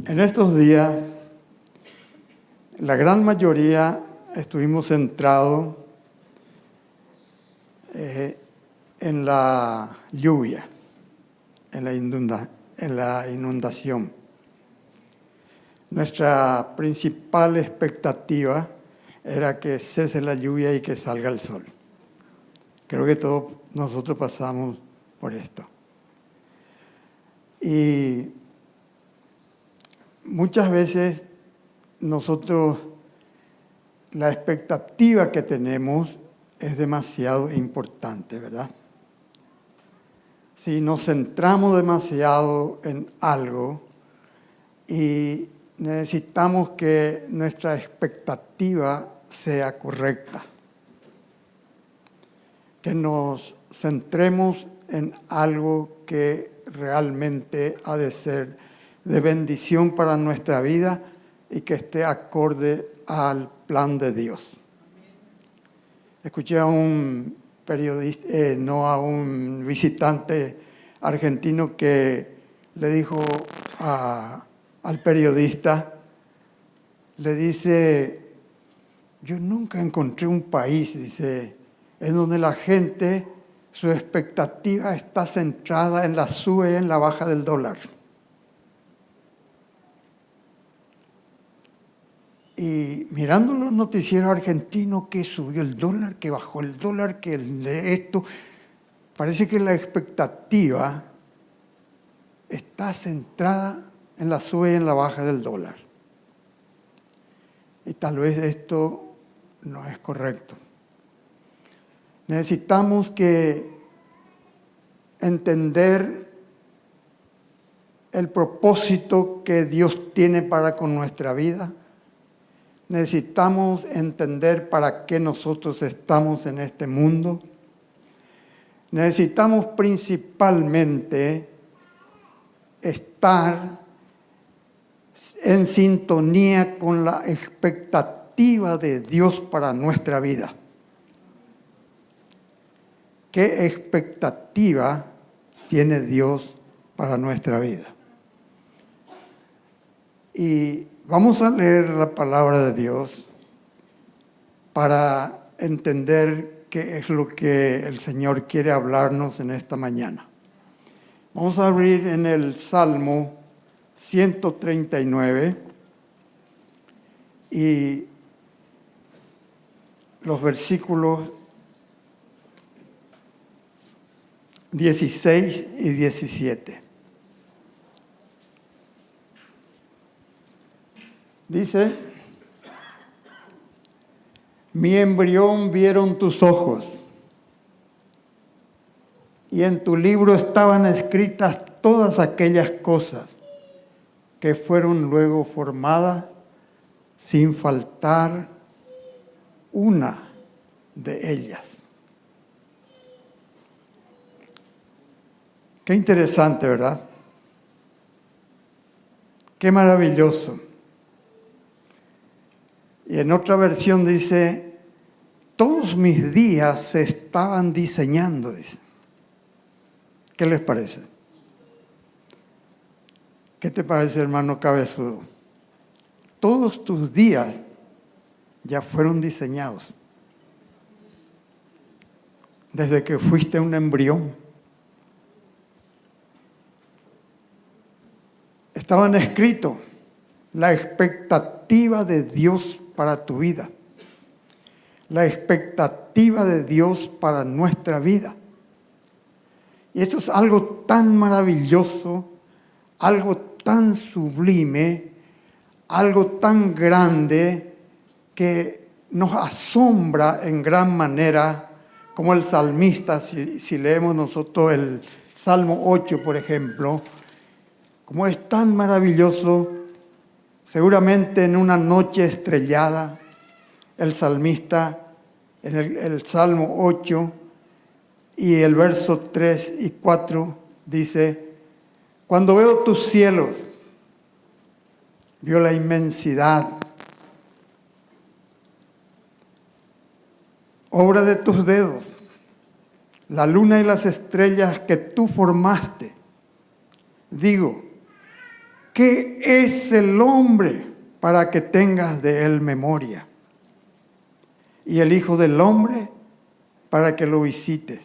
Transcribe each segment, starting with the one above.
En estos días, la gran mayoría estuvimos centrados en la lluvia, en la inundación. Nuestra principal expectativa era que cese la lluvia y que salga el sol. Creo que todos nosotros pasamos por esto. Y muchas veces nosotros, la expectativa que tenemos es demasiado importante, ¿verdad? Si nos centramos demasiado en algo y necesitamos que nuestra expectativa sea correcta, que nos centremos en algo que realmente ha de ser de bendición para nuestra vida y que esté acorde al plan de Dios. Escuché a un periodista, a un visitante argentino que le dijo al periodista, le dice, yo nunca encontré un país, dice, en donde la gente, su expectativa está centrada en la sube y en la baja del dólar. Y mirando los noticieros argentinos, que subió el dólar, que bajó el dólar, que de esto, parece que la expectativa está centrada en la sube y en la baja del dólar. Y tal vez esto no es correcto. Necesitamos entender el propósito que Dios tiene para con nuestra vida. Necesitamos entender para qué nosotros estamos en este mundo. Necesitamos principalmente estar en sintonía con la expectativa de Dios para nuestra vida. ¿Qué expectativa tiene Dios para nuestra vida? Y vamos a leer la palabra de Dios para entender qué es lo que el Señor quiere hablarnos en esta mañana. Vamos a abrir en el Salmo 139 y los versículos 16 y 17. Dice, mi embrión vieron tus ojos, y en tu libro estaban escritas todas aquellas cosas que fueron luego formadas sin faltar una de ellas. Qué interesante, ¿verdad? Qué maravilloso. Y en otra versión dice, todos mis días se estaban diseñando, dice. ¿Qué les parece? ¿Qué te parece, hermano cabezudo? Todos tus días ya fueron diseñados. Desde que fuiste un embrión. Estaban escritos la expectativa de Dios para tu vida, la expectativa de Dios para nuestra vida. Y eso es algo tan maravilloso, algo tan sublime, algo tan grande que nos asombra en gran manera, como el salmista, si leemos nosotros el Salmo 8, por ejemplo, como es tan maravilloso. Seguramente en una noche estrellada, el salmista, en el Salmo 8 y el verso 3 y 4, dice, cuando veo tus cielos, veo la inmensidad, obra de tus dedos, la luna y las estrellas que tú formaste. Digo, ¿qué es el hombre para que tengas de él memoria? Y el Hijo del Hombre para que lo visites.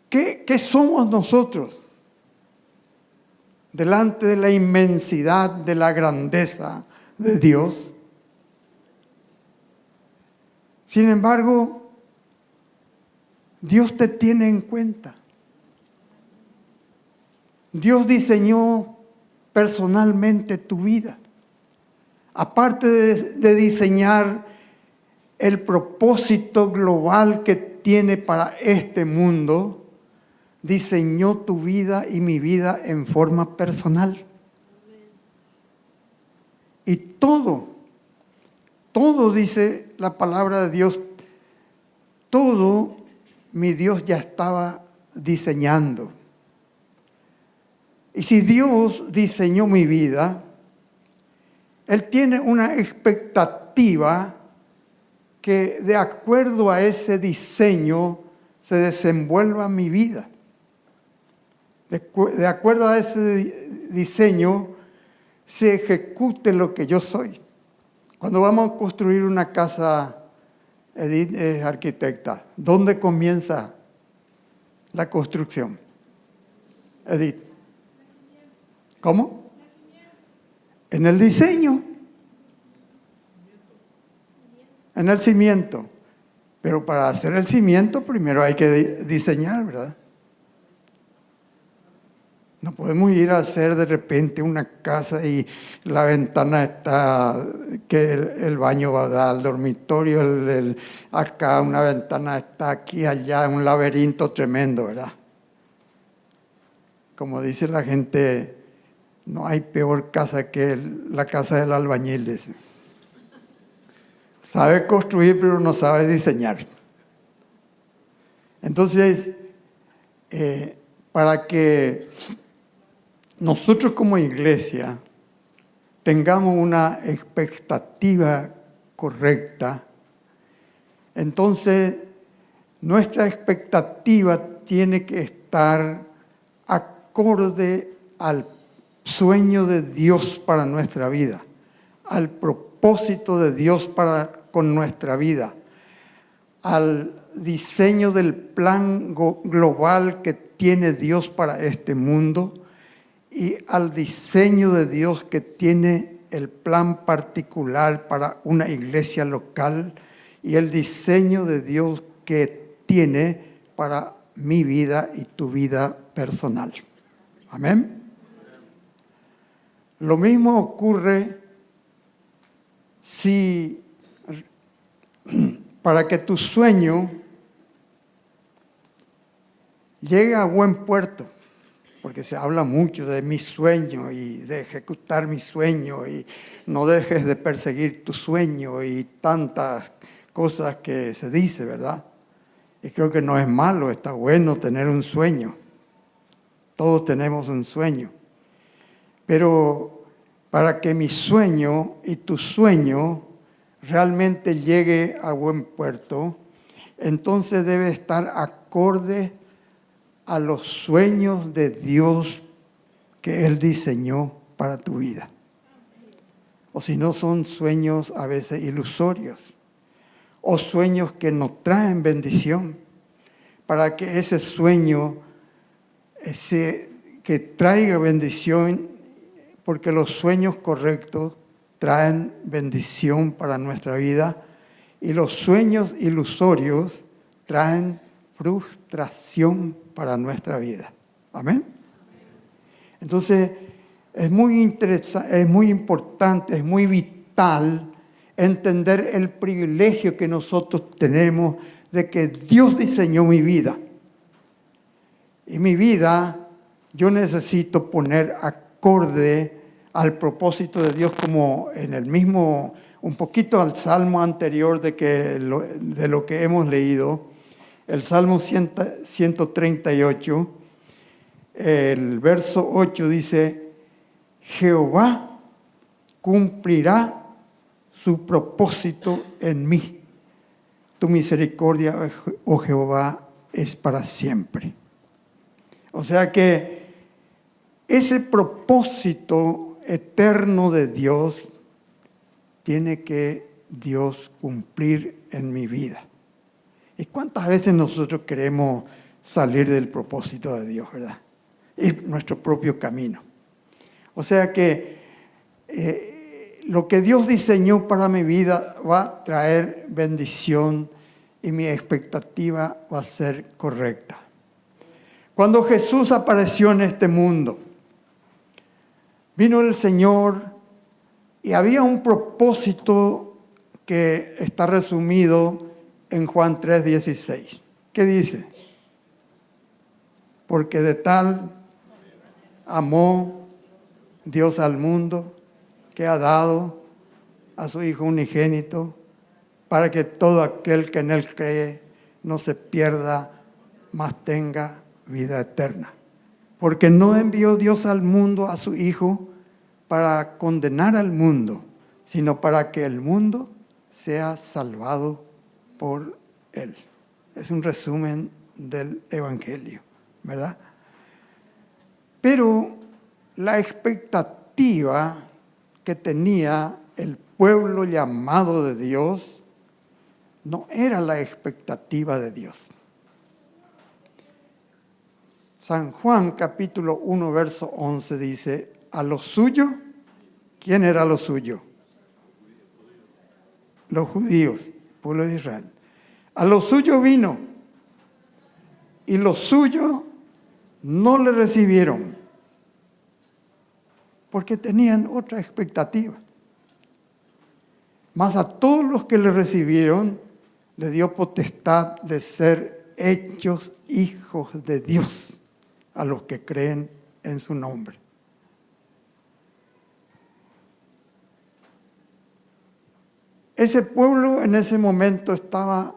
¿Qué somos nosotros delante de la inmensidad, de la grandeza de Dios? Sin embargo, Dios te tiene en cuenta. Dios diseñó personalmente tu vida. Aparte de diseñar el propósito global que tiene para este mundo, diseñó tu vida y mi vida en forma personal. Y todo dice la palabra de Dios, todo mi Dios ya estaba diseñando. Y si Dios diseñó mi vida, Él tiene una expectativa que de acuerdo a ese diseño se desenvuelva mi vida. De acuerdo a ese diseño se ejecute lo que yo soy. Cuando vamos a construir una casa, Edith es arquitecta, ¿dónde comienza la construcción? Edith. ¿Cómo? En el diseño. En el cimiento. Pero para hacer el cimiento primero hay que diseñar, ¿verdad? No podemos ir a hacer de repente una casa y la ventana está, que el baño va a dar al dormitorio, acá una ventana está aquí, allá, un laberinto tremendo, ¿verdad? Como dice la gente, no hay peor casa que la casa del albañil, dice. Sabe construir, pero no sabe diseñar. Entonces, para que nosotros como iglesia tengamos una expectativa correcta, entonces nuestra expectativa tiene que estar acorde al sueño de Dios para nuestra vida, al propósito de Dios con nuestra vida, al diseño del plan global que tiene Dios para este mundo y al diseño de Dios que tiene el plan particular para una iglesia local y el diseño de Dios que tiene para mi vida y tu vida personal. Amén. Lo mismo ocurre si para que tu sueño llegue a buen puerto, porque se habla mucho de mi sueño y de ejecutar mi sueño y no dejes de perseguir tu sueño y tantas cosas que se dice, ¿verdad? Y creo que no es malo, está bueno tener un sueño. Todos tenemos un sueño. Pero para que mi sueño y tu sueño realmente llegue a buen puerto, entonces debe estar acorde a los sueños de Dios que Él diseñó para tu vida. O si no, son sueños a veces ilusorios, o sueños que no traen bendición, para que ese sueño que traiga bendición, porque los sueños correctos traen bendición para nuestra vida y los sueños ilusorios traen frustración para nuestra vida. Amén. Entonces, es muy interesante, es muy importante, es muy vital entender el privilegio que nosotros tenemos de que Dios diseñó mi vida. Y mi vida, yo necesito poner acorde al propósito de Dios, como en el mismo, un poquito al salmo anterior de lo que hemos leído, el Salmo 138, el verso 8 dice, Jehová cumplirá su propósito en mí. Tu misericordia, oh Jehová, es para siempre. O sea que ese propósito eterno de Dios tiene que Dios cumplir en mi vida. ¿Y cuántas veces nosotros queremos salir del propósito de Dios, verdad? Ir nuestro propio camino. O sea que lo que Dios diseñó para mi vida va a traer bendición y mi expectativa va a ser correcta. Cuando Jesús apareció en este mundo, vino el Señor y había un propósito que está resumido en Juan 3:16. ¿Qué dice? Porque de tal amó Dios al mundo que ha dado a su Hijo unigénito para que todo aquel que en Él cree no se pierda, mas tenga vida eterna. Porque no envió Dios al mundo a su Hijo para condenar al mundo, sino para que el mundo sea salvado por Él. Es un resumen del Evangelio, ¿verdad? Pero la expectativa que tenía el pueblo llamado de Dios no era la expectativa de Dios. San Juan capítulo 1 verso 11 dice, a lo suyo, ¿quién era lo suyo? Los judíos, pueblo de Israel. A lo suyo vino y los suyos no le recibieron porque tenían otra expectativa. Mas a todos los que le recibieron, le dio potestad de ser hechos hijos de Dios, a los que creen en su nombre. Ese pueblo en ese momento estaba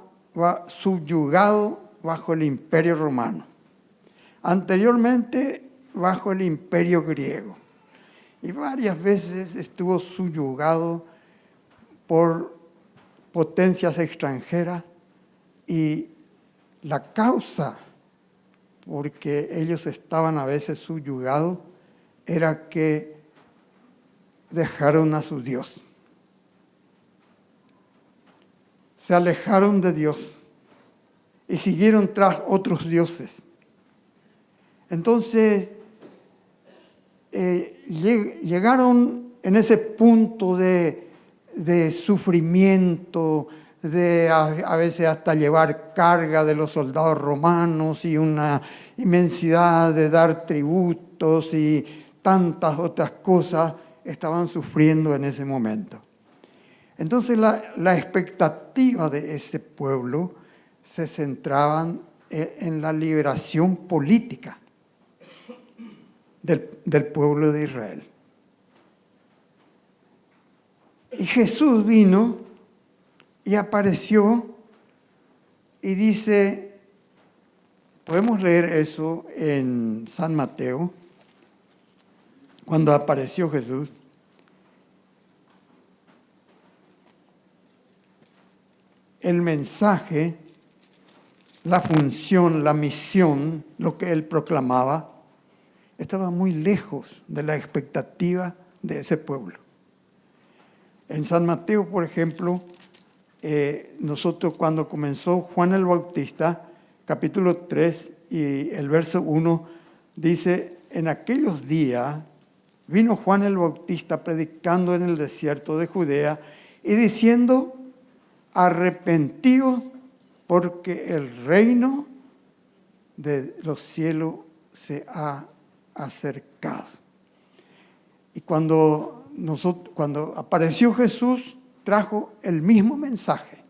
subyugado bajo el imperio romano. Anteriormente bajo el imperio griego. Y varias veces estuvo subyugado por potencias extranjeras y la causa porque ellos estaban a veces subyugados era que dejaron a su Dios. Se alejaron de Dios y siguieron tras otros dioses. Entonces, llegaron en ese punto de sufrimiento, de a veces hasta llevar carga de los soldados romanos y una inmensidad de dar tributos y tantas otras cosas estaban sufriendo en ese momento. Entonces la expectativa de ese pueblo se centraban en la liberación política del pueblo de Israel. Y Jesús vino y apareció y dice, podemos leer eso en San Mateo, cuando apareció Jesús. El mensaje, la función, la misión, lo que él proclamaba, estaba muy lejos de la expectativa de ese pueblo. En San Mateo, por ejemplo, nosotros cuando comenzó Juan el Bautista, capítulo 3 y el verso 1, dice, en aquellos días vino Juan el Bautista predicando en el desierto de Judea y diciendo, arrepentíos porque el reino de los cielos se ha acercado. Y cuando apareció Jesús, trajo el mismo mensaje.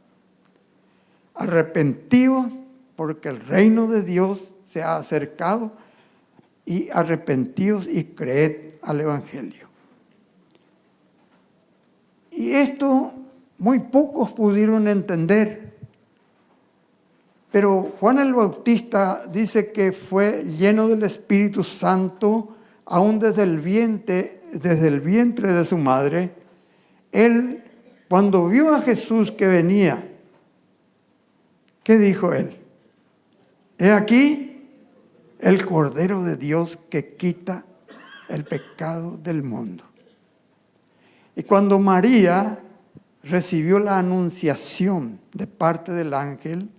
Arrepentíos porque el reino de Dios se ha acercado y arrepentíos y creed al Evangelio. Y esto muy pocos pudieron entender. Pero Juan el Bautista dice que fue lleno del Espíritu Santo aún desde el vientre de su madre. Él, cuando vio a Jesús que venía, ¿qué dijo él? He aquí el Cordero de Dios que quita el pecado del mundo. Y cuando María recibió la anunciación de parte del ángel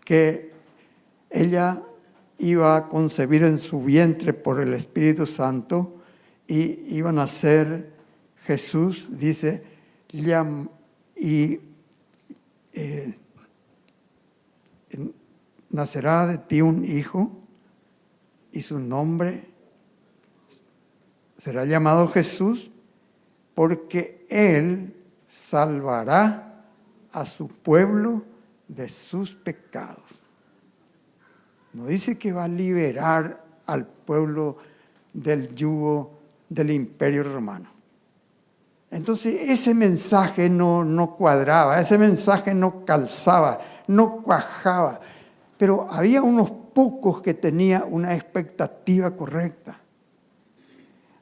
que ella iba a concebir en su vientre por el Espíritu Santo y iba a nacer Jesús, dice, nacerá de ti un hijo y su nombre será llamado Jesús, porque él salvará a su pueblo de sus pecados. No dice que va a liberar al pueblo del yugo del Imperio Romano. Entonces ese mensaje no cuadraba, ese mensaje no calzaba, no cuajaba. Pero había unos pocos que tenían una expectativa correcta.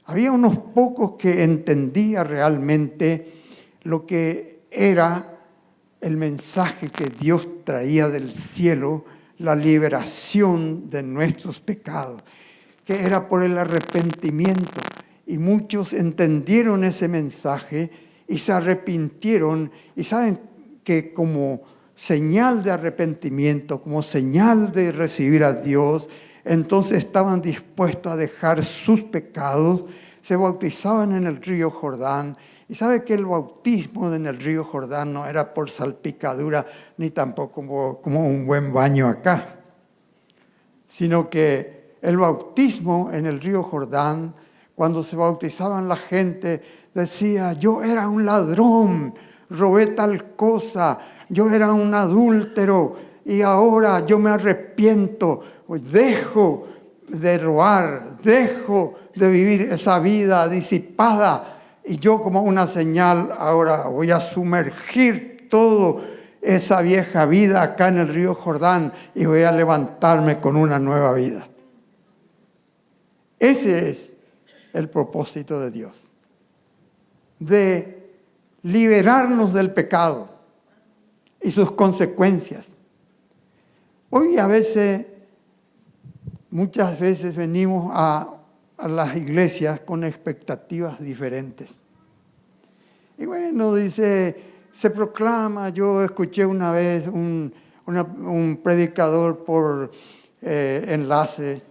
Había unos pocos que entendían realmente lo que era el mensaje que Dios traía del cielo, la liberación de nuestros pecados, que era por el arrepentimiento. Y muchos entendieron ese mensaje y se arrepintieron. Y saben que como señal de arrepentimiento, como señal de recibir a Dios, entonces estaban dispuestos a dejar sus pecados, se bautizaban en el río Jordán. Y sabe que el bautismo en el río Jordán no era por salpicadura, ni tampoco como un buen baño acá, sino que el bautismo en el río Jordán, cuando se bautizaban la gente, decía, yo era un ladrón, robé tal cosa, yo era un adúltero y ahora yo me arrepiento, dejo de robar, dejo de vivir esa vida disipada y yo como una señal ahora voy a sumergir todo esa vieja vida acá en el río Jordán y voy a levantarme con una nueva vida. Ese es el propósito de Dios, de liberarnos del pecado y sus consecuencias. Hoy muchas veces venimos a las iglesias con expectativas diferentes. Y bueno, dice, se proclama, yo escuché una vez un predicador por enlace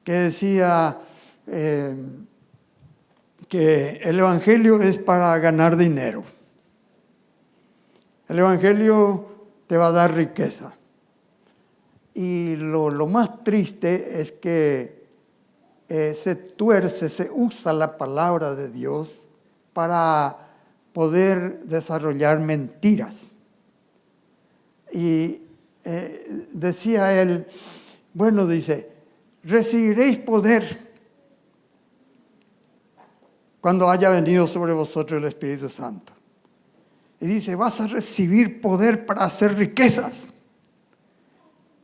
que decía que el evangelio es para ganar dinero. El evangelio te va a dar riqueza. Y lo más triste es que se usa la palabra de Dios para poder desarrollar mentiras. Y decía él, bueno, dice, recibiréis poder cuando haya venido sobre vosotros el Espíritu Santo. Y dice, vas a recibir poder para hacer riquezas.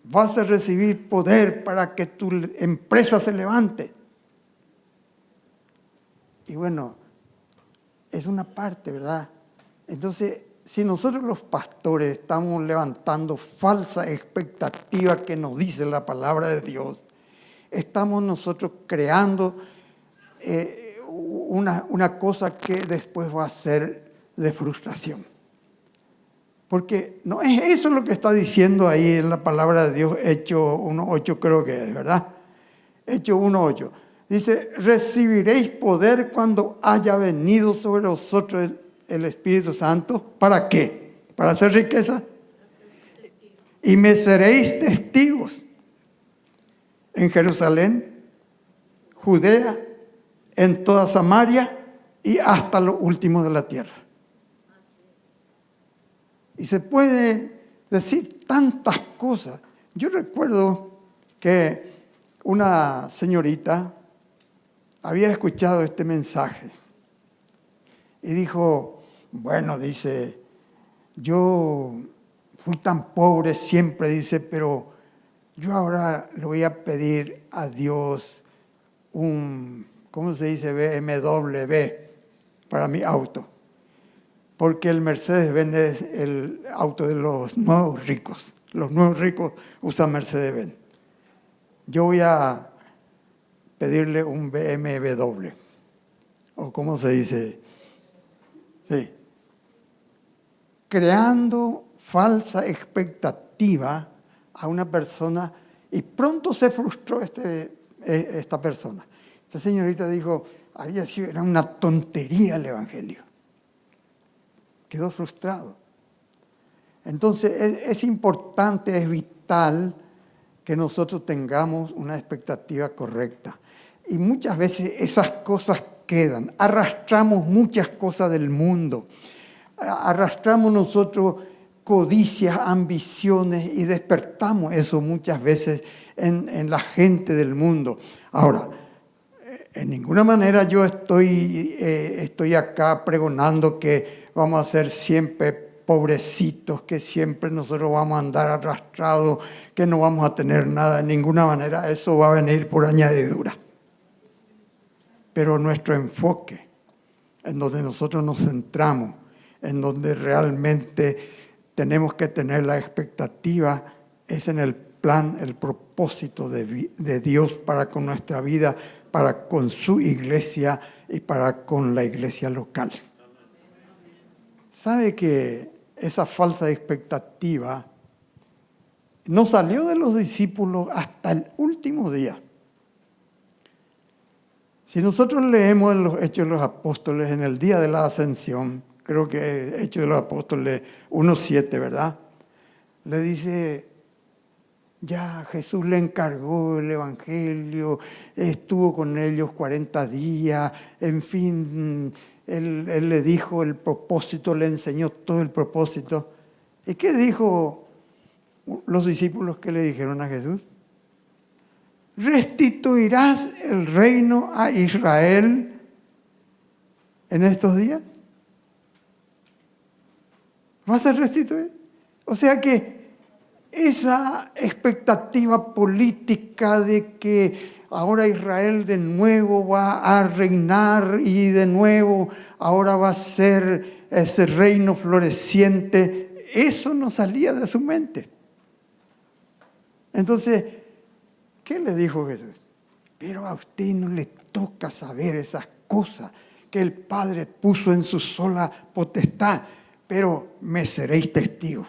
Vas a recibir poder para que tu empresa se levante. Y bueno, es una parte, ¿verdad? Entonces, si nosotros los pastores estamos levantando falsa expectativa que nos dice la palabra de Dios, estamos nosotros creando una cosa que después va a ser de frustración. Porque no es eso lo que está diciendo ahí en la palabra de Dios, Hechos 1:8 creo que es, ¿verdad? Hechos 1:8. Dice, recibiréis poder cuando haya venido sobre vosotros el Espíritu Santo. ¿Para qué? ¿Para hacer riqueza? Y me seréis testigos en Jerusalén, Judea, en toda Samaria y hasta lo último de la tierra. Y se puede decir tantas cosas. Yo recuerdo que una señorita había escuchado este mensaje y dijo, bueno, dice, yo fui tan pobre siempre, dice, pero yo ahora le voy a pedir a Dios un, ¿cómo se dice? BMW para mi auto. Porque el Mercedes-Benz es el auto de los nuevos ricos. Los nuevos ricos usan Mercedes-Benz. Yo voy a pedirle un BMW, o cómo se dice, sí, creando falsa expectativa a una persona y pronto se frustró esta persona. Esta señorita dijo, era una tontería el Evangelio. Quedó frustrado. Entonces es importante, es vital que nosotros tengamos una expectativa correcta. Y muchas veces esas cosas quedan. Arrastramos muchas cosas del mundo. Arrastramos nosotros codicias, ambiciones y despertamos eso muchas veces en la gente del mundo. Ahora, en ninguna manera yo estoy acá pregonando que vamos a ser siempre pobrecitos, que siempre nosotros vamos a andar arrastrados, que no vamos a tener nada. De ninguna manera eso va a venir por añadidura. Pero nuestro enfoque, en donde nosotros nos centramos, en donde realmente tenemos que tener la expectativa, es en el plan, el propósito de Dios para con nuestra vida, para con su iglesia y para con la iglesia local. ¿Sabe que esa falsa expectativa no salió de los discípulos hasta el último día? Si nosotros leemos en los Hechos de los Apóstoles, en el día de la Ascensión, creo que es Hechos de los Apóstoles 1:7, ¿verdad? Le dice, ya Jesús le encargó el Evangelio, estuvo con ellos 40 días, en fin, él le dijo el propósito, le enseñó todo el propósito. ¿Y qué dijo los discípulos que le dijeron a Jesús? ¿Restituirás el reino a Israel en estos días? ¿Vas a restituir? O sea que esa expectativa política de que ahora Israel de nuevo va a reinar y de nuevo ahora va a ser ese reino floreciente, eso no salía de su mente. Entonces, ¿qué le dijo Jesús? Pero a usted no le toca saber esas cosas que el Padre puso en su sola potestad, pero me seréis testigos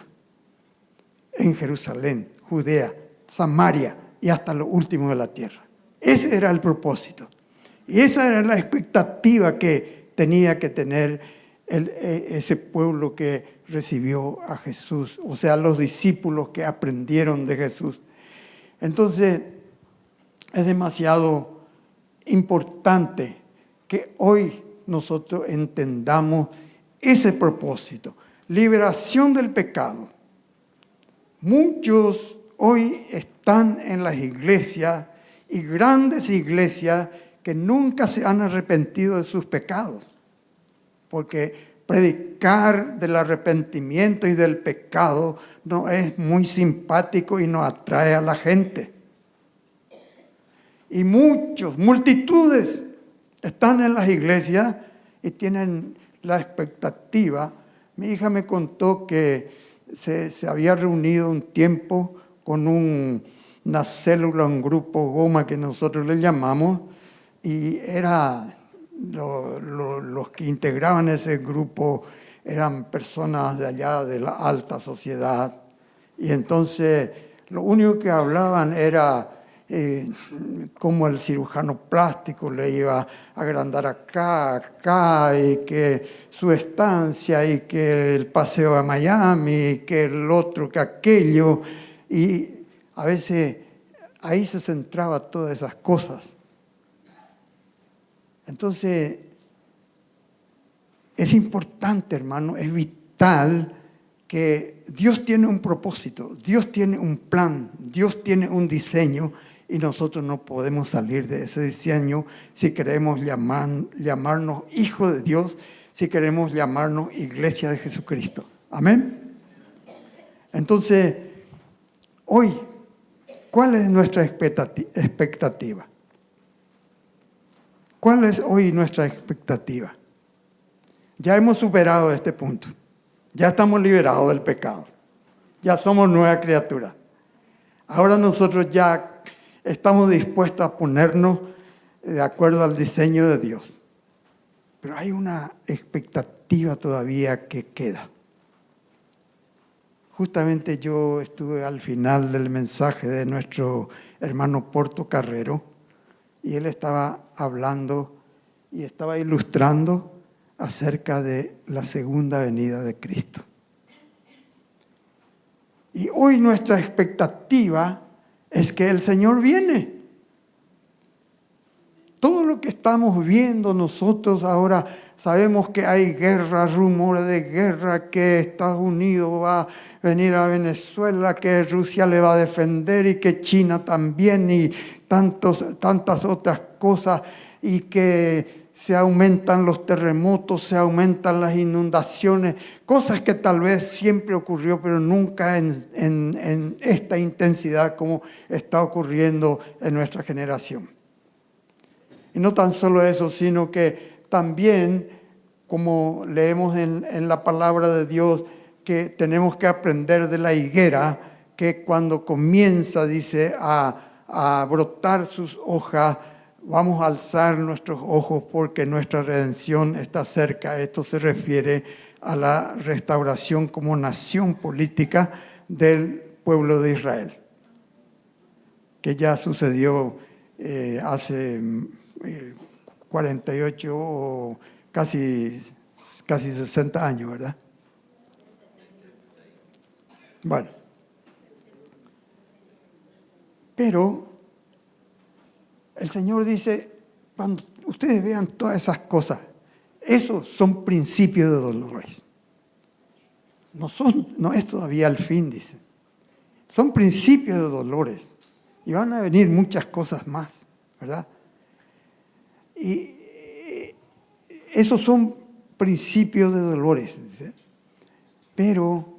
en Jerusalén, Judea, Samaria y hasta lo último de la tierra. Ese era el propósito. Y esa era la expectativa que tenía que tener ese pueblo que recibió a Jesús, o sea, los discípulos que aprendieron de Jesús. Entonces, es demasiado importante que hoy nosotros entendamos ese propósito. Liberación del pecado. Muchos hoy están en las iglesias y grandes iglesias que nunca se han arrepentido de sus pecados. Porque predicar del arrepentimiento y del pecado no es muy simpático y no atrae a la gente. Y multitudes están en las iglesias y tienen la expectativa. Mi hija me contó que se había reunido un tiempo con una célula, un grupo Goma que nosotros le llamamos, y era los que integraban ese grupo eran personas de allá de la alta sociedad. Y entonces lo único que hablaban era cómo el cirujano plástico le iba a agrandar acá, y que su estancia, y que el paseo a Miami, y que el otro, que aquello. Y a veces ahí se centraba todas esas cosas. Entonces, es importante, hermano, es vital que Dios tiene un propósito, Dios tiene un plan, Dios tiene un diseño, y nosotros no podemos salir de ese diseño si queremos llamarnos hijos de Dios, si queremos llamarnos iglesia de Jesucristo. Amén. Entonces, hoy, ¿cuál es nuestra expectativa? ¿Cuál es hoy nuestra expectativa? Ya hemos superado este punto. Ya estamos liberados del pecado. Ya somos nueva criatura. Ahora nosotros ya estamos dispuestos a ponernos de acuerdo al diseño de Dios. Pero hay una expectativa todavía que queda. Justamente yo estuve al final del mensaje de nuestro hermano Porto Carrero y él estaba hablando y estaba ilustrando acerca de la segunda venida de Cristo. Y hoy nuestra expectativa es que el Señor viene. Todo lo que estamos viendo nosotros ahora, sabemos que hay guerra, rumores de guerra, que Estados Unidos va a venir a Venezuela, que Rusia le va a defender y que China también y tantas otras cosas, y que se aumentan los terremotos, se aumentan las inundaciones, cosas que tal vez siempre ocurrió, pero nunca en esta intensidad como está ocurriendo en nuestra generación. Y no tan solo eso, sino que también, como leemos en la palabra de Dios, que tenemos que aprender de la higuera, que cuando comienza, dice, a brotar sus hojas, vamos a alzar nuestros ojos porque nuestra redención está cerca. Esto se refiere a la restauración como nación política del pueblo de Israel, que ya sucedió hace 48 o casi 60 años, ¿verdad? Bueno, pero el Señor dice, cuando ustedes vean todas esas cosas, esos son principios de dolores. No es todavía el fin, dice. Son principios de dolores. Y van a venir muchas cosas más, ¿verdad? Y esos son principios de dolores, dice. Pero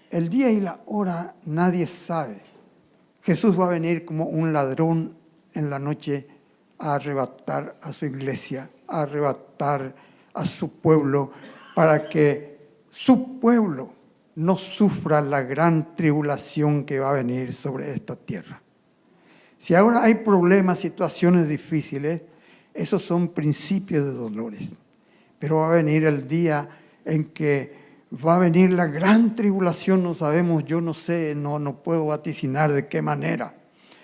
el día y la hora nadie sabe. Jesús va a venir como un ladrón en la noche a arrebatar a su iglesia, a arrebatar a su pueblo, para que su pueblo no sufra la gran tribulación que va a venir sobre esta tierra. Si ahora hay problemas, situaciones difíciles, esos son principios de dolores. Pero va a venir el día en que va a venir la gran tribulación, no sabemos, yo no sé, no puedo vaticinar de qué manera.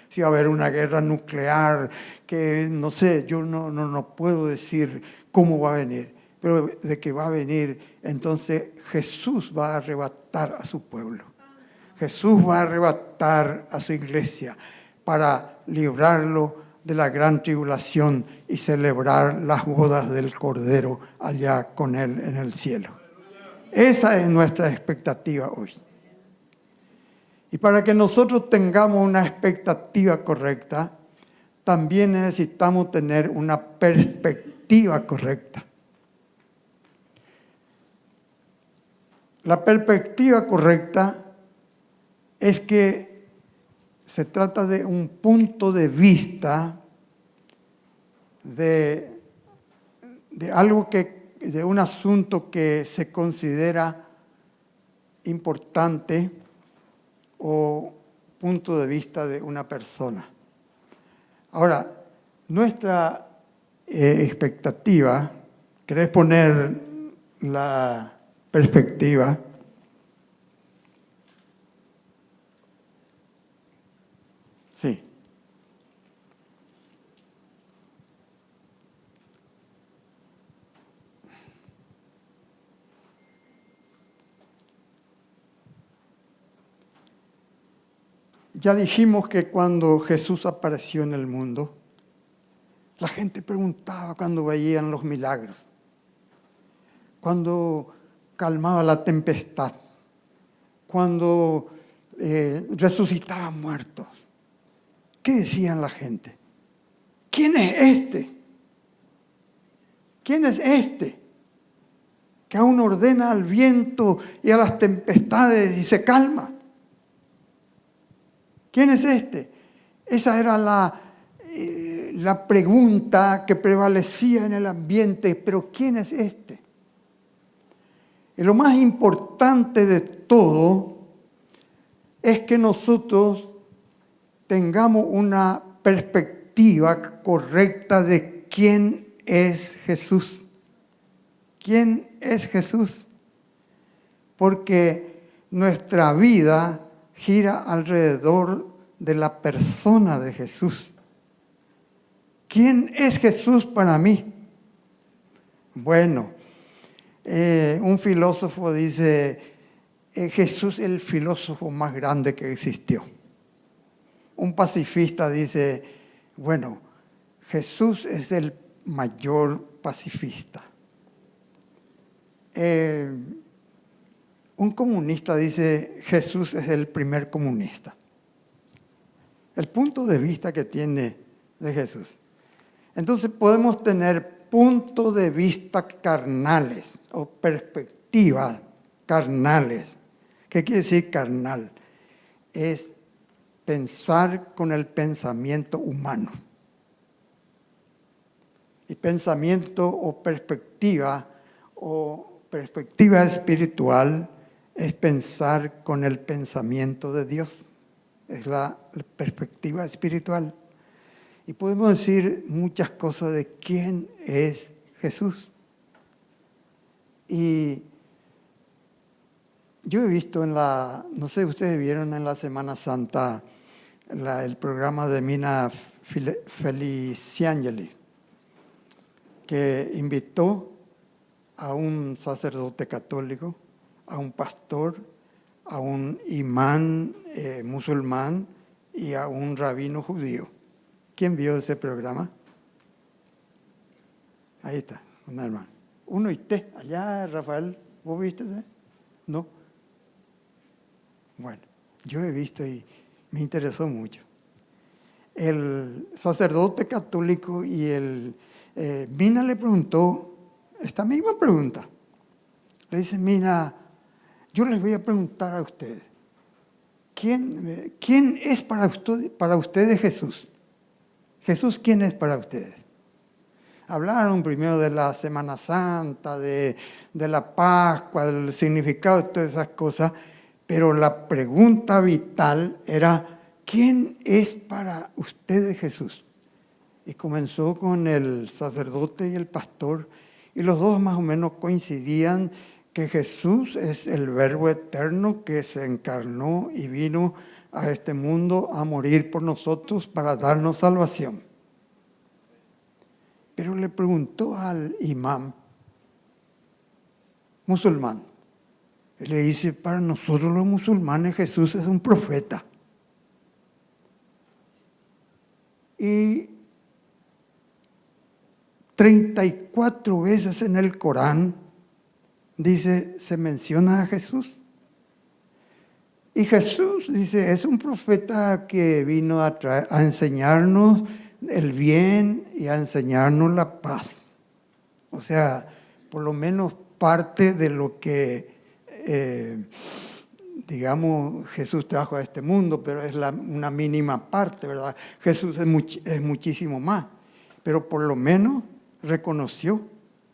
Si va a haber una guerra nuclear, que no sé, yo no puedo decir cómo va a venir. Pero de que va a venir, entonces Jesús va a arrebatar a su pueblo. Jesús va a arrebatar a su iglesia para librarlo de la gran tribulación y celebrar las bodas del Cordero allá con Él en el cielo. Esa es nuestra expectativa hoy. Y para que nosotros tengamos una expectativa correcta, también necesitamos tener una perspectiva correcta. La perspectiva correcta es que se trata de un punto de vista de algo de un asunto que se considera importante o punto de vista de una persona. Ahora, nuestra expectativa, ¿querés poner la perspectiva? Sí. Ya dijimos que cuando Jesús apareció en el mundo, la gente preguntaba cuando veían los milagros, cuando calmaba la tempestad, cuando resucitaba muertos. ¿Qué decían la gente? ¿Quién es este? ¿Quién es este que aún ordena al viento y a las tempestades y se calma? ¿Quién es este? Esa era la pregunta que prevalecía en el ambiente, pero ¿quién es este? Y lo más importante de todo es que nosotros tengamos una perspectiva perspectiva correcta de quién es Jesús. ¿Quién es Jesús? Porque nuestra vida gira alrededor de la persona de Jesús. ¿Quién es Jesús para mí? Bueno, un filósofo dice, Jesús es el filósofo más grande que existió. Un pacifista dice, bueno, Jesús es el mayor pacifista. Un comunista dice, Jesús es el primer comunista. El punto de vista que tiene de Jesús. Entonces podemos tener puntos de vista carnales o perspectivas carnales. ¿Qué quiere decir carnal? Es pensar con el pensamiento humano. Y pensamiento o perspectiva espiritual es pensar con el pensamiento de Dios. Es la perspectiva espiritual. Y podemos decir muchas cosas de quién es Jesús. Y yo he visto no sé, ustedes vieron en la Semana Santa el programa de Mina Feliciangeli, que invitó a un sacerdote católico, a un pastor, a un imán musulmán y a un rabino judío. ¿Quién vio ese programa? Ahí está, un hermano. Uno y té, allá, Rafael, ¿vos viste? ¿No? Bueno, yo he visto y me interesó mucho. El sacerdote católico y Mina le preguntó esta misma pregunta. Le dice, Mina, yo les voy a preguntar a ustedes, ¿quién es para ustedes Jesús? Jesús, ¿quién es para ustedes? Hablaron primero de la Semana Santa, de la Pascua, del significado de todas esas cosas, pero la pregunta vital era, ¿quién es para ustedes Jesús? Y comenzó con el sacerdote y el pastor, y los dos más o menos coincidían que Jesús es el Verbo eterno que se encarnó y vino a este mundo a morir por nosotros para darnos salvación. Pero le preguntó al imán musulmán, y le dice, para nosotros los musulmanes Jesús es un profeta. Y 34 veces en el Corán se menciona a Jesús. Y Jesús dice, es un profeta que vino a enseñarnos el bien y a enseñarnos la paz. O sea, por lo menos parte de lo que, digamos, Jesús trajo a este mundo, pero es una mínima parte, ¿verdad? Jesús es muchísimo más, pero por lo menos reconoció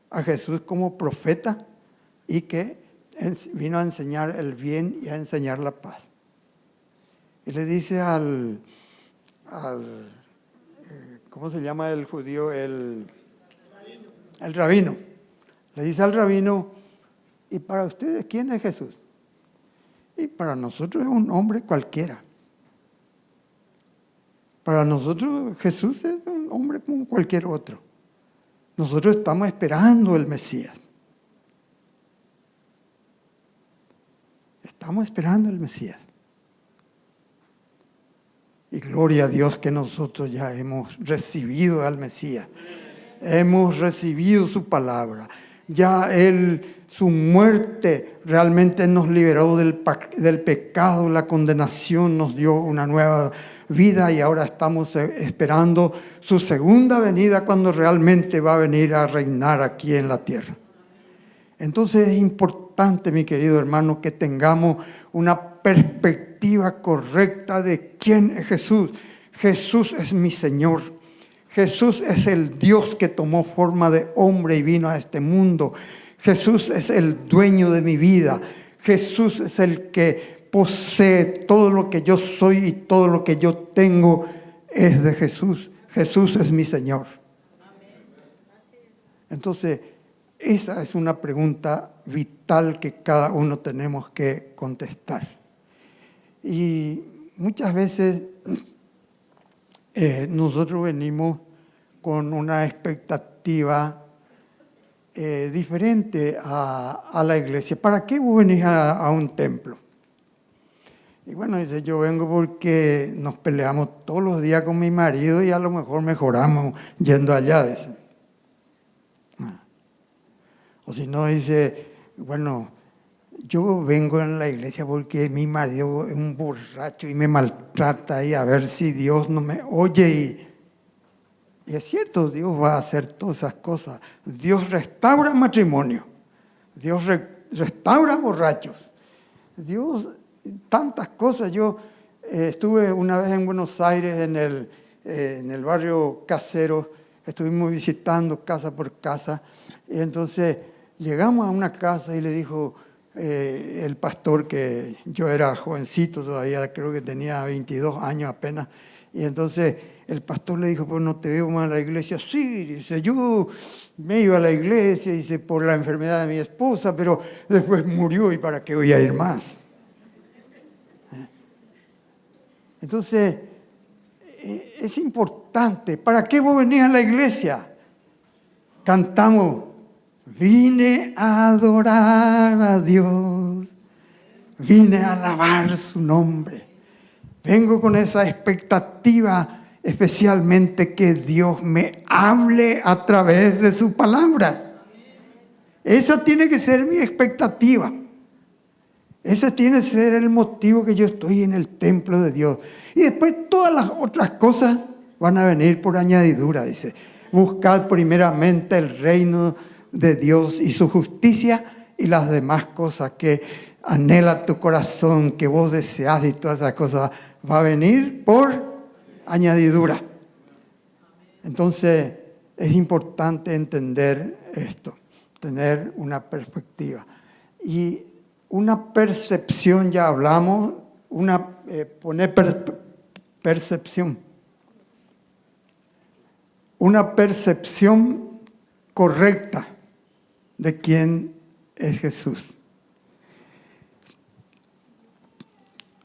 a Jesús como profeta y que vino a enseñar el bien y a enseñar la paz. Y le dice ¿cómo se llama el judío? El rabino. Le dice al rabino, ¿y para ustedes quién es Jesús? Y para nosotros es un hombre cualquiera. Para nosotros Jesús es un hombre como cualquier otro. Nosotros estamos esperando el Mesías. Estamos esperando el Mesías. Y gloria a Dios que nosotros ya hemos recibido al Mesías. Hemos recibido su palabra. Ya su muerte realmente nos liberó del pecado, la condenación, nos dio una nueva vida y ahora estamos esperando su segunda venida cuando realmente va a venir a reinar aquí en la tierra. Entonces es importante, mi querido hermano, que tengamos una perspectiva correcta de quién es Jesús. Jesús es mi Señor. Jesús es el Dios que tomó forma de hombre y vino a este mundo. Jesús es el dueño de mi vida. Jesús es el que posee todo lo que yo soy y todo lo que yo tengo es de Jesús. Jesús es mi Señor. Entonces, esa es una pregunta vital que cada uno tenemos que contestar. Y muchas veces nosotros venimos con una expectativa diferente a la iglesia. ¿Para qué vos venís a un templo? Y bueno, dice, yo vengo porque nos peleamos todos los días con mi marido y a lo mejor mejoramos yendo allá, dice. O si no, dice, bueno, yo vengo en la iglesia porque mi marido es un borracho y me maltrata y a ver si Dios no me oye. Y es cierto, Dios va a hacer todas esas cosas. Dios restaura matrimonio. Dios restaura borrachos. Dios, tantas cosas. Yo estuve una vez en Buenos Aires, en el barrio Casero. Estuvimos visitando casa por casa. Y entonces llegamos a una casa y le dijo el pastor, que yo era jovencito todavía, creo que tenía 22 años apenas. Y entonces el pastor le dijo, pues no te veo más a la iglesia. Sí, dice, yo me iba a la iglesia, dice, por la enfermedad de mi esposa, pero después murió y para qué voy a ir más. Entonces, es importante. ¿Para qué vos venís a la iglesia? Cantamos, vine a adorar a Dios, vine a alabar su nombre. Vengo con esa expectativa, especialmente que Dios me hable a través de su palabra. Esa tiene que ser mi expectativa. Ese tiene que ser el motivo que yo estoy en el templo de Dios. Y después todas las otras cosas van a venir por añadidura, dice. Buscad primeramente el reino de Dios y su justicia y las demás cosas que anhela tu corazón, que vos deseas, y todas esas cosas va a venir por añadidura. Entonces es importante entender esto, tener una perspectiva. Y una percepción, ya hablamos, poner percepción. Una percepción correcta de quién es Jesús.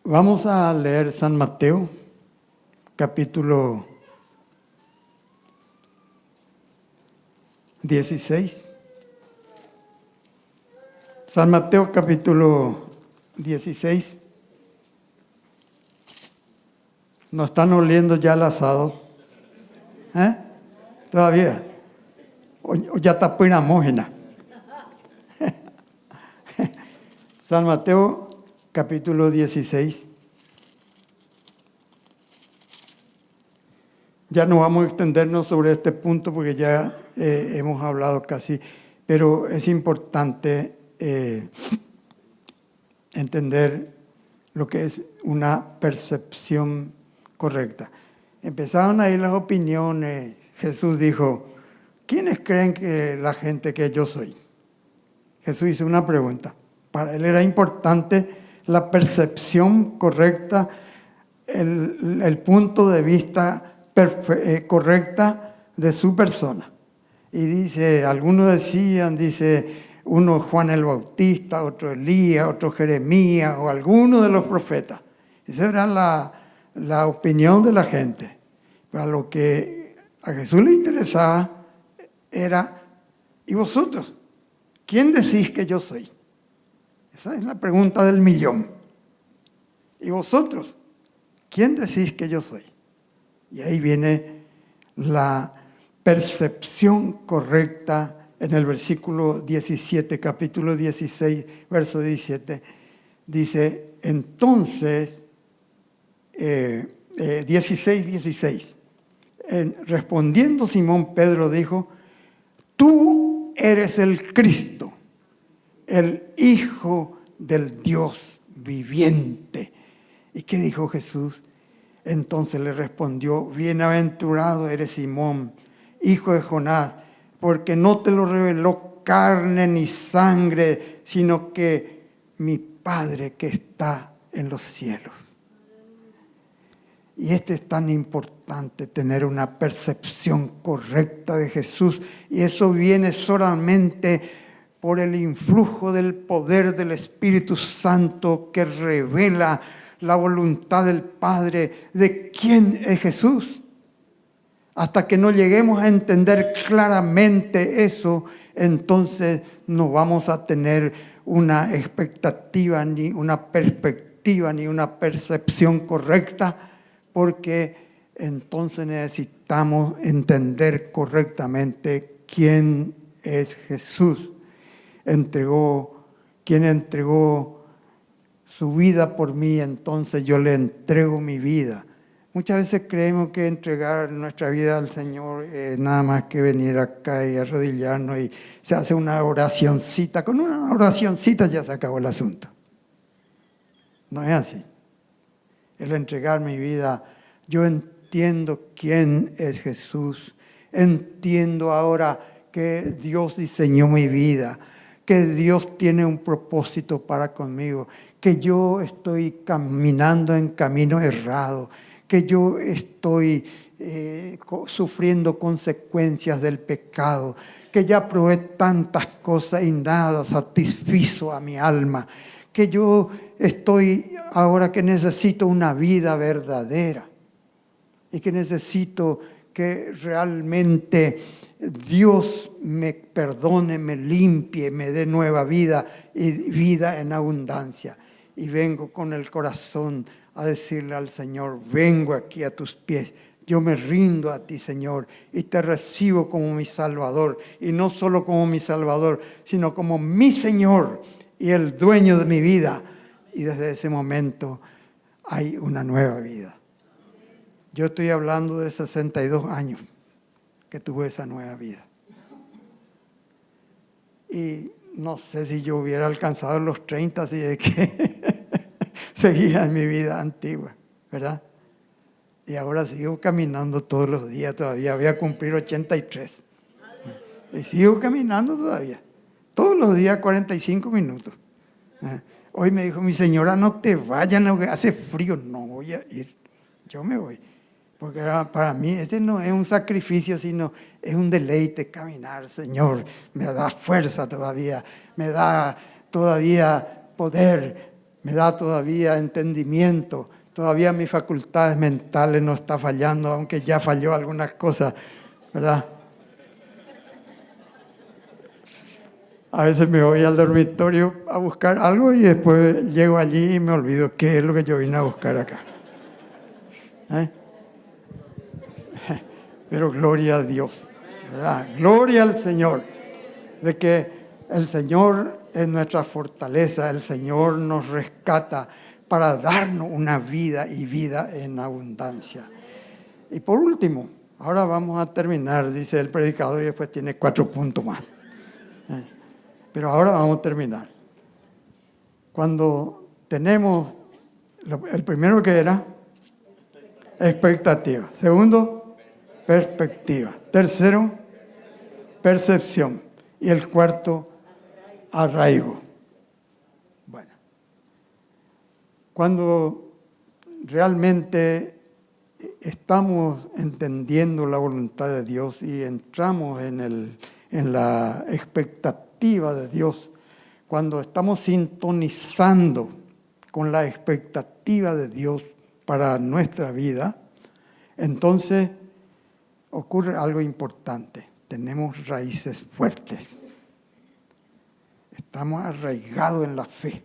Vamos a leer San Mateo, capítulo 16. San Mateo, capítulo 16. ¿Nos están oliendo ya el asado? ¿Todavía? ¿O ya está pura mógena? San Mateo, capítulo 16. Ya no vamos a extendernos sobre este punto porque ya hemos hablado casi, pero es importante entender lo que es una percepción correcta. Empezaron a ir las opiniones. Jesús dijo, ¿quiénes creen que la gente que yo soy? Jesús hizo una pregunta. Para él era importante la percepción correcta, el punto de vista correcta de su persona. Y dice, algunos decían, dice, uno Juan el Bautista, otro Elías, otro Jeremías o alguno de los profetas. Esa era la opinión de la gente. Pero lo que a Jesús le interesaba era, ¿y vosotros? ¿Quién decís que yo soy? Esa es la pregunta del millón. ¿Y vosotros? ¿Quién decís que yo soy? Y ahí viene la percepción correcta en el versículo 17, capítulo 16, verso 17. Dice, entonces, 16. Respondiendo Simón Pedro dijo, tú eres el Cristo, el Hijo del Dios viviente. ¿Y qué dijo Jesús? Entonces le respondió, bienaventurado eres Simón, hijo de Jonás, porque no te lo reveló carne ni sangre, sino que mi Padre que está en los cielos. Y es tan importante tener una percepción correcta de Jesús. Y eso viene solamente por el influjo del poder del Espíritu Santo que revela la voluntad del Padre de quién es Jesús. Hasta que no lleguemos a entender claramente eso, entonces no vamos a tener una expectativa, ni una perspectiva, ni una percepción correcta, porque entonces necesitamos entender correctamente quién es Jesús. Quien entregó su vida por mí, entonces yo le entrego mi vida. Muchas veces creemos que entregar nuestra vida al Señor es nada más que venir acá y arrodillarnos y se hace una oracioncita. Con una oracioncita ya se acabó el asunto. No es así. El entregar mi vida, yo entiendo quién es Jesús. Entiendo ahora que Dios diseñó mi vida, que Dios tiene un propósito para conmigo, que yo estoy caminando en camino errado, que yo estoy sufriendo consecuencias del pecado, que ya probé tantas cosas y nada satisfizo a mi alma, que yo estoy ahora que necesito una vida verdadera y que necesito que realmente Dios me perdone, me limpie, me dé nueva vida y vida en abundancia. Y vengo con el corazón a decirle al Señor, vengo aquí a tus pies, yo me rindo a ti, Señor, y te recibo como mi Salvador, y no solo como mi Salvador, sino como mi Señor y el dueño de mi vida. Y desde ese momento hay una nueva vida. Yo estoy hablando de 62 años que tuve esa nueva vida. Y no sé si yo hubiera alcanzado los 30, así de que seguía en mi vida antigua, ¿verdad? Y ahora sigo caminando todos los días todavía. Voy a cumplir 83. Y sigo caminando todavía. Todos los días 45 minutos. Hoy me dijo mi señora, no te vayas, no, hace frío. No voy a ir, yo me voy. Porque para mí este no es un sacrificio, sino es un deleite caminar, Señor. Me da fuerza todavía, me da todavía poder, me da todavía entendimiento. Todavía mis facultades mentales no están fallando, aunque ya falló algunas cosas, ¿verdad? A veces me voy al dormitorio a buscar algo y después llego allí y me olvido qué es lo que yo vine a buscar acá. Pero gloria a Dios, ¿verdad? Gloria al Señor, de que el Señor es nuestra fortaleza, el Señor nos rescata para darnos una vida y vida en abundancia. Y por último, ahora vamos a terminar, dice el predicador, y después tiene 4 puntos más. Pero ahora vamos a terminar. Cuando tenemos, el primero que era, expectativa. Segundo, perspectiva. Tercero, percepción. Y el cuarto, arraigo. Bueno, cuando realmente estamos entendiendo la voluntad de Dios y entramos en la expectativa de Dios, cuando estamos sintonizando con la expectativa de Dios para nuestra vida, entonces ocurre algo importante. Tenemos raíces fuertes. Estamos arraigados en la fe.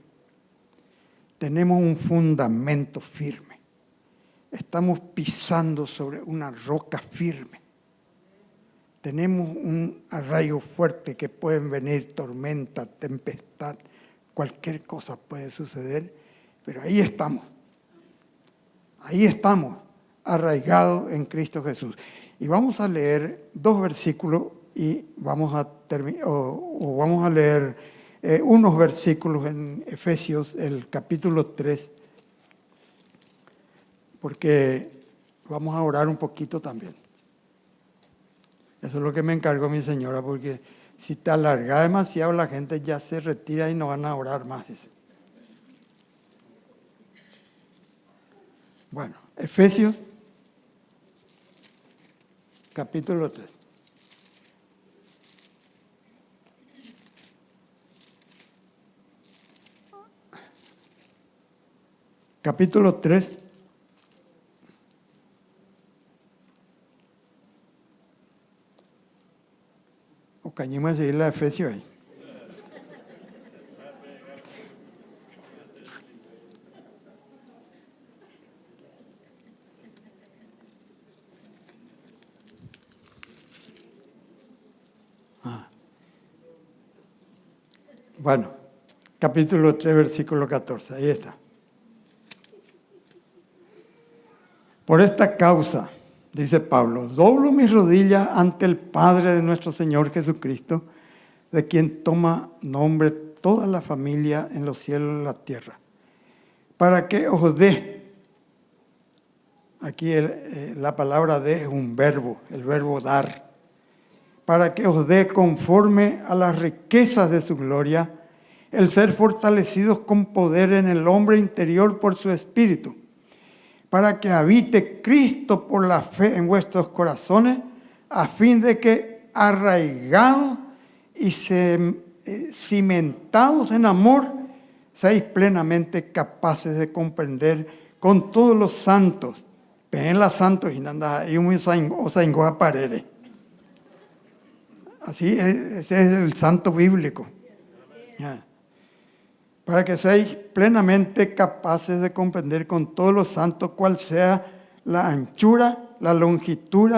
Tenemos un fundamento firme. Estamos pisando sobre una roca firme. Tenemos un arraigo fuerte que pueden venir tormenta, tempestad, cualquier cosa puede suceder, pero ahí estamos. Ahí estamos, arraigados en Cristo Jesús. Y vamos a leer 2 versículos y vamos a leer unos versículos en Efesios, el capítulo 3, porque vamos a orar un poquito también. Eso es lo que me encargó mi señora, porque si te alarga demasiado la gente ya se retira y no van a orar más. Dice. Bueno. Efesios, capítulo 3. Capítulo 3. O cañemos a seguir la Efesios ahí. Bueno, capítulo 3, versículo 14, ahí está. Por esta causa, dice Pablo, doblo mis rodillas ante el Padre de nuestro Señor Jesucristo, de quien toma nombre toda la familia en los cielos y en la tierra, para que os dé, aquí la palabra dé es un verbo, el verbo dar, para que os dé conforme a las riquezas de su gloria, el ser fortalecidos con poder en el hombre interior por su Espíritu, para que habite Cristo por la fe en vuestros corazones, a fin de que arraigados y cimentados en amor, seáis plenamente capaces de comprender con todos los santos. Ven los santos y nada, y un osaingo aparere. Así ese es el santo bíblico. Ya. Para que seáis plenamente capaces de comprender con todos los santos cuál sea la anchura, la longitud,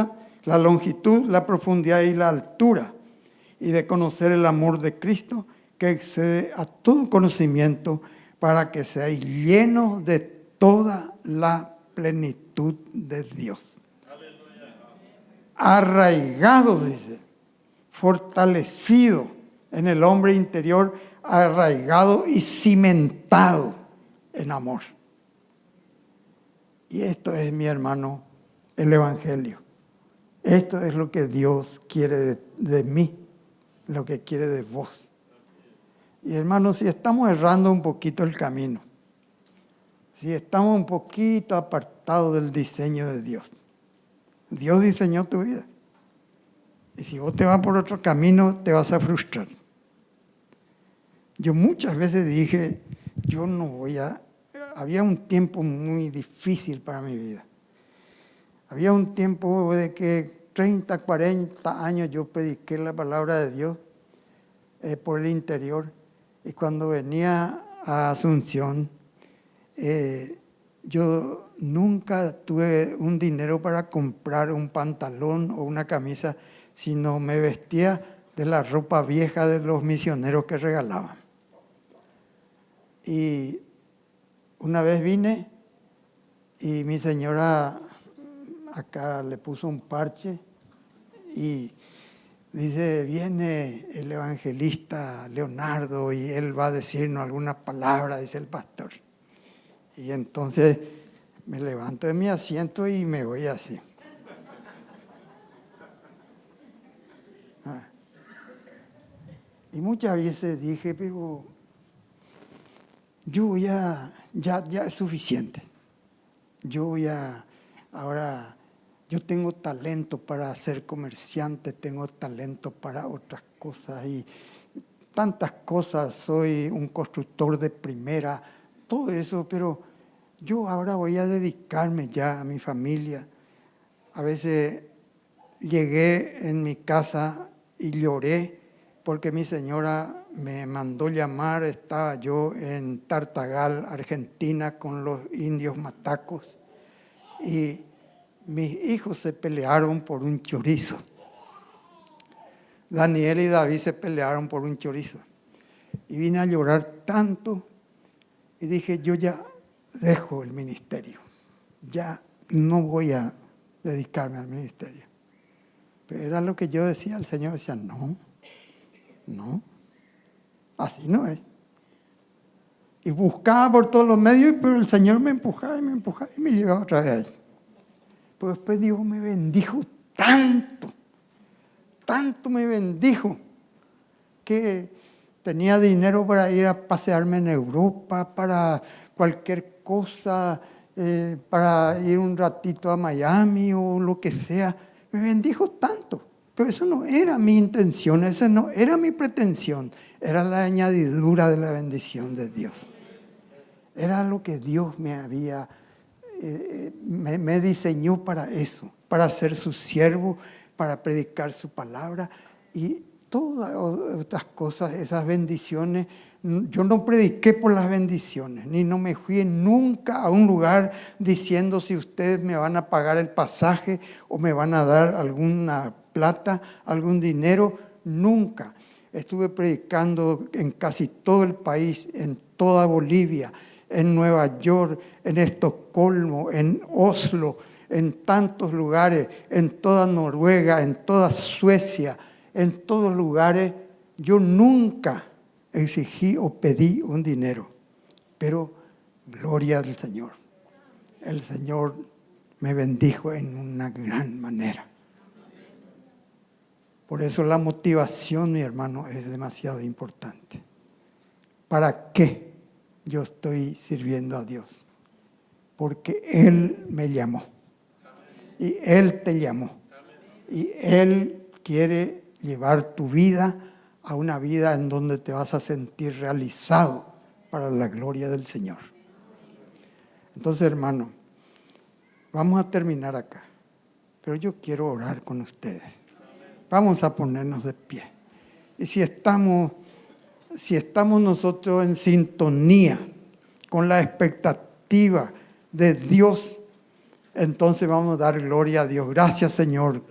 la profundidad y la altura, y de conocer el amor de Cristo que excede a todo conocimiento, para que seáis llenos de toda la plenitud de Dios. Aleluya. Arraigados, dice, fortalecido en el hombre interior, arraigado y cimentado en amor. Y esto es, mi hermano, el Evangelio. Esto es lo que Dios quiere de mí, lo que quiere de vos. Y hermanos, si estamos errando un poquito el camino, si estamos un poquito apartados del diseño de Dios, Dios diseñó tu vida. Y si vos te vas por otro camino, te vas a frustrar. Yo muchas veces dije, yo no voy a... Había un tiempo muy difícil para mi vida. Había un tiempo de que 30, 40 años yo prediqué la palabra de Dios por el interior. Y cuando venía a Asunción, yo nunca tuve un dinero para comprar un pantalón o una camisa, sino me vestía de la ropa vieja de los misioneros que regalaban. Y una vez vine y mi señora acá le puso un parche y dice, viene el evangelista Leonardo y él va a decirnos alguna palabra, dice el pastor. Y entonces me levanto de mi asiento y me voy así. Y muchas veces dije, pero yo ya es suficiente. Ahora yo tengo talento para ser comerciante, tengo talento para otras cosas y tantas cosas, soy un constructor de primera, todo eso, pero yo ahora voy a dedicarme ya a mi familia. A veces llegué en mi casa y lloré porque mi señora me mandó llamar, estaba yo en Tartagal, Argentina, con los indios matacos, y mis hijos se pelearon por un chorizo. Daniel y David se pelearon por un chorizo. Y vine a llorar tanto y dije, yo ya dejo el ministerio, ya no voy a dedicarme al ministerio. Pero era lo que yo decía, el Señor decía, no, así no es. Y buscaba por todos los medios, pero el Señor me empujaba y me llevaba otra vez ahí. Pero después Dios me bendijo tanto me bendijo, que tenía dinero para ir a pasearme en Europa, para cualquier cosa, para ir un ratito a Miami o lo que sea. Me bendijo tanto, pero eso no era mi intención, esa no era mi pretensión, era la añadidura de la bendición de Dios. Era lo que Dios me había, me diseñó para eso, para ser su siervo, para predicar su palabra y todas otras cosas, esas bendiciones. Yo no prediqué por las bendiciones, ni no me fui nunca a un lugar diciendo si ustedes me van a pagar el pasaje o me van a dar alguna plata, algún dinero, nunca. Estuve predicando en casi todo el país, en toda Bolivia, en Nueva York, en Estocolmo, en Oslo, en tantos lugares, en toda Noruega, en toda Suecia, en todos lugares. Yo nunca exigí o pedí un dinero, pero gloria al Señor. El Señor me bendijo en una gran manera. Por eso la motivación, mi hermano, es demasiado importante. ¿Para qué yo estoy sirviendo a Dios? Porque Él me llamó. Y Él te llamó. Y Él quiere llevar tu vida a una vida en donde te vas a sentir realizado para la gloria del Señor. Entonces, hermano, vamos a terminar acá. Pero yo quiero orar con ustedes. Vamos a ponernos de pie. Y si estamos nosotros en sintonía con la expectativa de Dios, entonces vamos a dar gloria a Dios. Gracias, Señor.